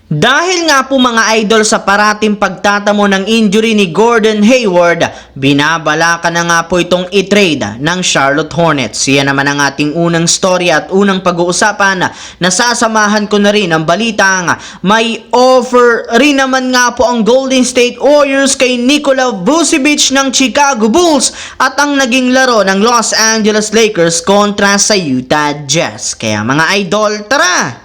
Dahil nga po mga idol sa parating pagtatamo ng injury ni Gordon Hayward, binabalaka na nga po itong i-trade ng Charlotte Hornets. Yan naman ang ating unang story at unang pag-uusapan. Nasasamahan ko na rin ang balitang may offer rin naman nga po ang Golden State Warriors kay Nikola Vucevic ng Chicago Bulls at ang naging laro ng Los Angeles Lakers kontra sa Utah Jazz. Kaya mga idol, tara!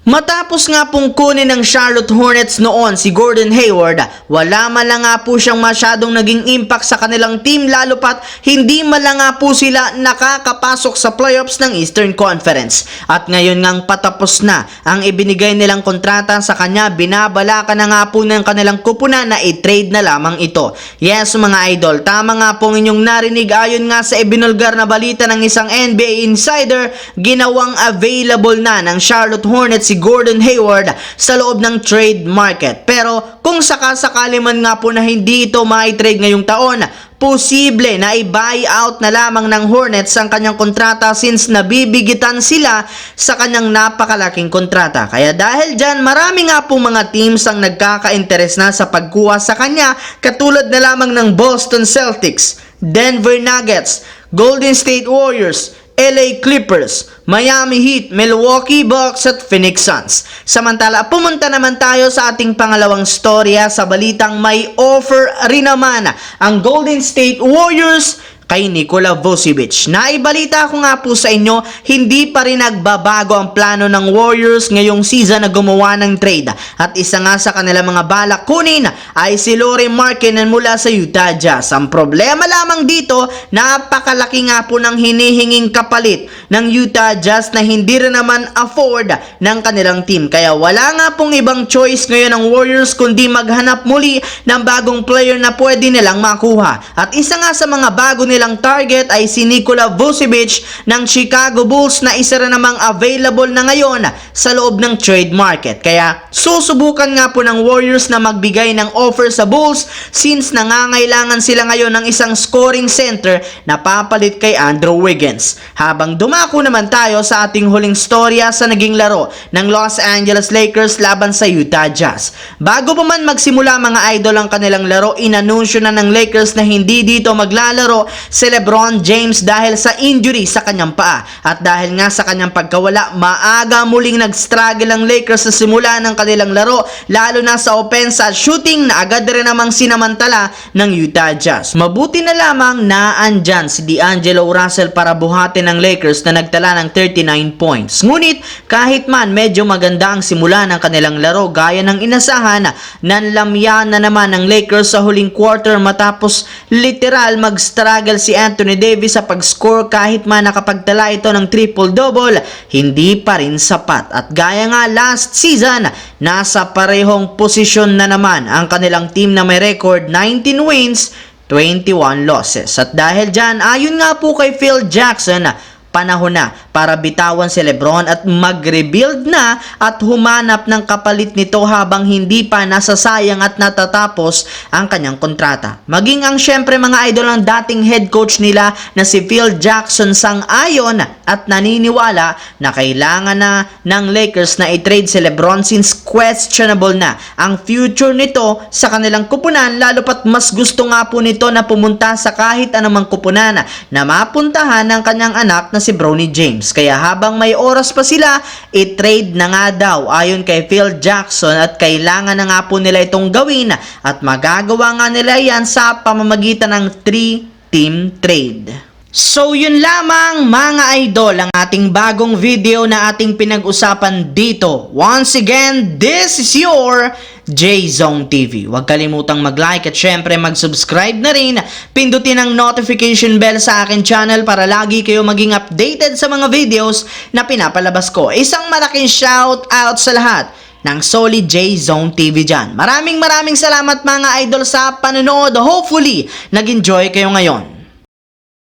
Matapos nga pong kunin ng Charlotte Hornets noon si Gordon Hayward, wala man lang nga po siyang masyadong naging impact sa kanilang team lalo pat hindi man lang nga po sila nakakapasok sa playoffs ng Eastern Conference. At ngayon ngang patapos na ang ibinigay nilang kontrata sa kanya, binabalaka na nga po ng kanilang kupunan na i-trade na lamang ito. Yes mga idol, tama nga pong inyong narinig, ayon nga sa ibinulgar na balita ng isang NBA insider, ginawang available na ng Charlotte Hornets si Gordon Hayward sa loob ng trade market. Pero kung sakasakali man nga po na hindi ito ma-trade ngayong taon, posible na i-buy out na lamang ng Hornets ang kanyang kontrata since nabibigitan sila sa kanyang napakalaking kontrata. Kaya dahil dyan, marami nga po mga teams ang nagkaka-interes na sa pagkuha sa kanya, katulad na lamang ng Boston Celtics, Denver Nuggets, Golden State Warriors, LA Clippers, Miami Heat, Milwaukee Bucks at Phoenix Suns. Samantala, pumunta naman tayo sa ating pangalawang storya sa balitang may offer rin naman ang Golden State Warriors kay Nikola Vucevic. Naibalita ko nga po sa inyo, hindi pa rin nagbabago ang plano ng Warriors ngayong season na gumawa ng trade. At isa nga sa kanilang mga balak kunin ay si Lauri Markkanen mula sa Utah Jazz. Ang problema lamang dito, napakalaki nga po ng hinihinging kapalit ng Utah Jazz na hindi rin naman afford ng kanilang team. Kaya wala nga pong ibang choice ngayon ng Warriors kundi maghanap muli ng bagong player na pwede nilang makuha. At isa nga sa mga bago nilang target ay si Nikola Vucevic ng Chicago Bulls na isa rin namang available na ngayon sa loob ng trade market. Kaya susubukan nga po ng Warriors na magbigay ng offer sa Bulls since nangangailangan sila ngayon ng isang scoring center na papalit kay Andrew Wiggins. Habang dumako naman tayo sa ating huling storya sa naging laro ng Los Angeles Lakers laban sa Utah Jazz. Bago pa man magsimula mga idol ang kanilang laro, inanunsyo na ng Lakers na hindi dito maglalaro si LeBron James dahil sa injury sa kanyang paa. At dahil nga sa kanyang pagkawala, maaga muling nag-struggle ang Lakers sa simula ng kanilang laro, lalo na sa offense at shooting na agad rin namang sinamantala ng Utah Jazz. Mabuti na lamang na andyan si D'Angelo Russell para buhatin ng Lakers na nagtala ng 39 points. Ngunit kahit man medyo maganda ang simula ng kanilang laro, gaya ng inasahan, nanlamyan na naman ng Lakers sa huling quarter matapos literal mag-struggle si Anthony Davis sa pag-score. Kahit man nakapagtala ito ng triple-double, hindi pa rin sapat. At gaya nga last season, nasa parehong posisyon na naman ang kanilang team na may record 19 wins, 21 losses. At dahil dyan, ayon nga po kay Phil Jackson, panahon na para bitawan si LeBron at mag-rebuild na at humanap ng kapalit nito habang hindi pa nasasayang at natatapos ang kanyang kontrata. Maging ang syempre mga idol ang dating head coach nila na si Phil Jackson sang-ayon at naniniwala na kailangan na ng Lakers na i-trade si LeBron since questionable na ang future nito sa kanilang kupunan, lalo pat mas gusto nga po nito na pumunta sa kahit anumang kupunan na mapuntahan ng kanyang anak na si Bronny James. Kaya habang may oras pa sila, i-trade na nga daw ayon kay Phil Jackson at kailangan na nga po nila itong gawin at magagawa nga nila yan sa pamamagitan ng 3-team trade. So yun lamang mga idol ang ating bagong video na ating pinag-usapan dito. Once again, this is your J-Zone TV. Huwag kalimutang mag-like at syempre mag-subscribe na rin. Pindutin ang notification bell sa akin channel para lagi kayo maging updated sa mga videos na pinapalabas ko. Isang malaking shout out sa lahat ng Solid J-Zone TV dyan. Maraming salamat mga idol sa panonood. Hopefully, nag-enjoy kayo ngayon.